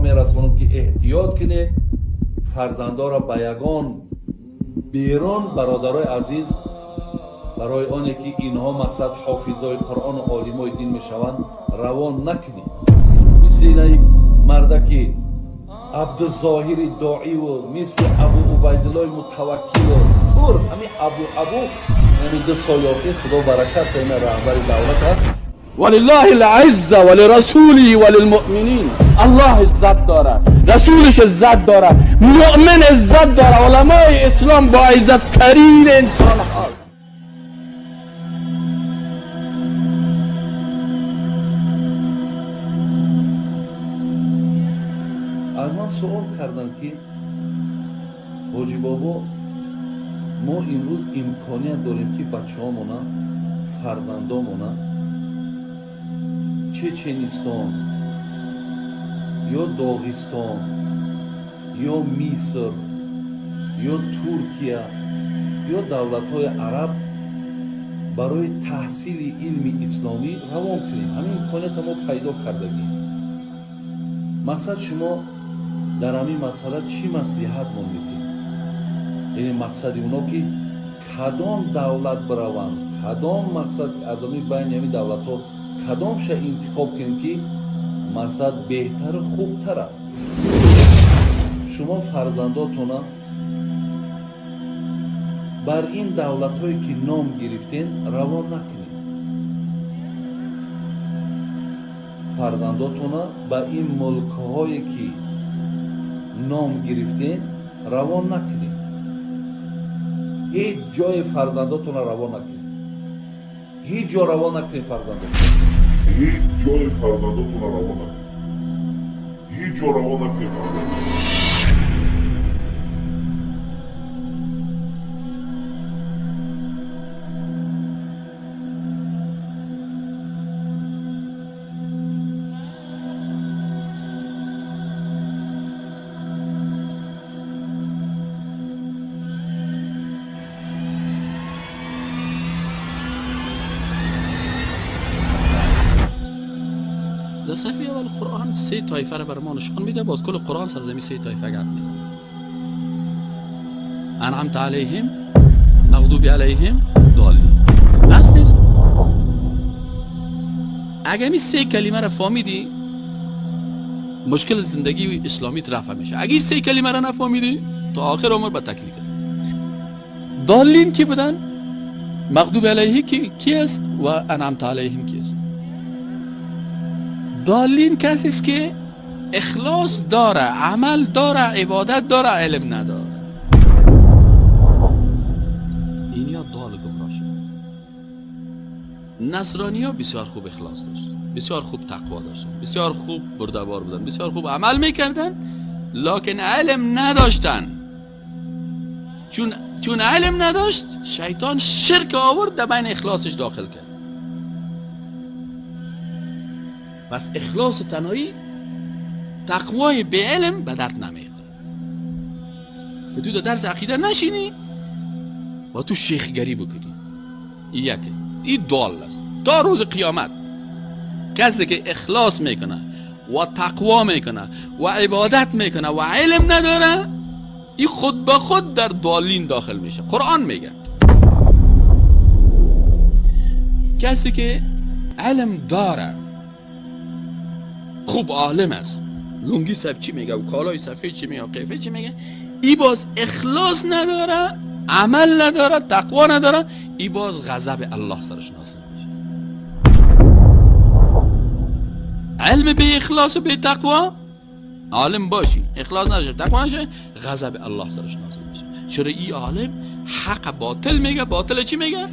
میرسونم که احتیاط کنید، فرزندا را به یگان بیرون برادرای عزیز برای آنه که اینها مقصد حافظای قرآن و عالمای دین میشوند روان نکنید. مثل این مرده که عبدالظاهر داعی و مثل ابو عبیدالله متوکل و طور همین ابو یعنی 2 سال یافته خدا برکت این رهبر دولت هست. ولله العزه ولرسوله وللمؤمنین. الله عزت داره، رسولش عزت داره، مؤمن عزت داره، علمای اسلام با عزت ترین انسان ها. از من سوال کردن که حاجی بابا ما امروز امکانیت داریم که بچه ها مونا فرزندا مونا چچنستان یا داغستان یا مصر یا ترکیه یا دولت های عرب برای تحصیل علم اسلامی روان کنیم. همین امکانیت ما پیدا کردگیم. مقصد شما در همین مسئله چی مصلحت ما میدید؟ یعنی مقصد اونا که کدام دولت بروند، کدام مقصد از همین بین همین دولت ها کدامش انتخاب کنیم که مقصد بهتر و خوبتر است. شما فرزنداتون بر این دولت هایی که نام گرفتین روان نکنید. فرزنداتون با این ملک هایی که نام گرفتین روان نکنید. هیچ جای فرزنداتون روان نکنید. هیچ جا روان نکنید فرزنداتون. هیچ جای فرزنداتون روان نکنید. هیچ جا روان نکنید فرزنداتون. در صفحه اول قرآن 3 طایفه را بر ما نشان میده. باز کل قرآن سر زمین 3 طایفه گپ میزنه. انعمت علیهم، مغضوب علیهم، ضالین. بس نیست. اگه می 3 کلمه را فهمیدی مشکل زندگی اسلامیت رفع میشه. اگه 3 کلمه را نفهمیدی تا آخر عمر به تکلیف است. ضالین کی بودن؟ مغضوب علیه کی است و انعمت علیهم کی است؟ ضالین کسی است که اخلاص داره، عمل داره، عبادت داره، علم نداره. این یا ضال گمراه شد. نصرانی ها بسیار خوب اخلاص داشت، بسیار خوب تقوا داشت، بسیار خوب بردبار بودن، بسیار خوب عمل میکردن، لکن علم نداشتن. چون علم نداشت شیطان شرک آورد در بین اخلاصش داخل کرد. پس اخلاص تنهایی تقوای به علم به درد نمیخوره. که تو در درس عقیده نشینی و تو شیخگری بکنی. این ضال است. تا روز قیامت کسی که اخلاص میکنه و تقوا میکنه و عبادت میکنه و علم نداره این خود به خود در ضالین داخل میشه. قرآن میگه کسی که علم داره، خوب عالم است، لنگی سب چی میگه و کالای سفید چی میگه و قیفه چی میگه، ای باز اخلاص نداره، عمل نداره، تقوا نداره، ای باز غضب الله سرش نازل میشه. علم به اخلاص و به تقوا، عالم باشی اخلاص نداره تقوا نشه، غضب الله سرش نازل میشه. چرا ای عالم حق باطل میگه، باطل چی میگه؟ حق.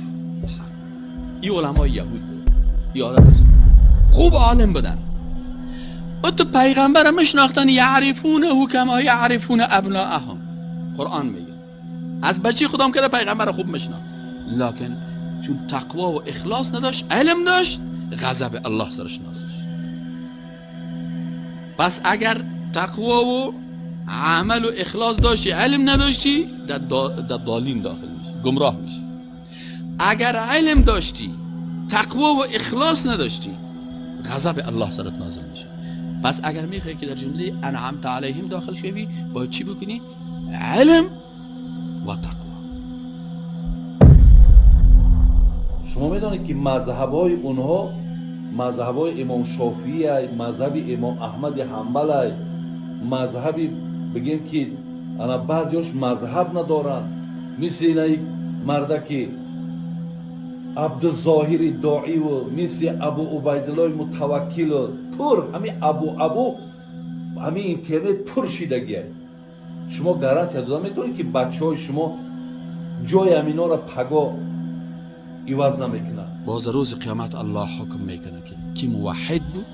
ای علمای یهود بود، ای عالم خوب عالم بودن و تو پیغمبر مشناختن یعرفونه کما یعرفون ابناءهم. قرآن میگه از بچه خودم کرده پیغمبر خوب میشناخت، لکن چون تقوا و اخلاص نداشت، علم داشت، غضب الله سرش نازل. پس اگر تقوا و عمل و اخلاص داشتی، علم نداشتی، در ضالین داخل میشی، گمراه میشی. اگر علم داشتی، تقوا و اخلاص نداشتی، غضب الله سرت نازل میشه. پس اگر میخوای که در جمله انعمت علیهم داخل شوی باید چی بکنی؟ علم و تقوا. شما میدونید که مذهبای اونها، مذهبای امام شافعی ای، مذهب امام احمد حنبل ای، مذهبی بگیم که انا بعضیش مذهب ندارن، مثل اینای مرده که عبدالظاهر داعی و مثل ابو عبیدالله متوکل و پر همین ابو همین اینترنت پر شدگیه. شما گارانتی دادم میتونید که بچه های شما جای امینا را پگا ایواز نمیکنن. باز روز قیامت الله حکم میکنه که کی موحد بود،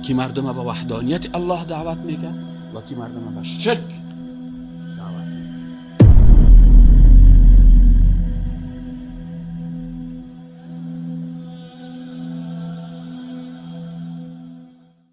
کی مردم به وحدانیت الله دعوت میکنه و کی مردم به شرک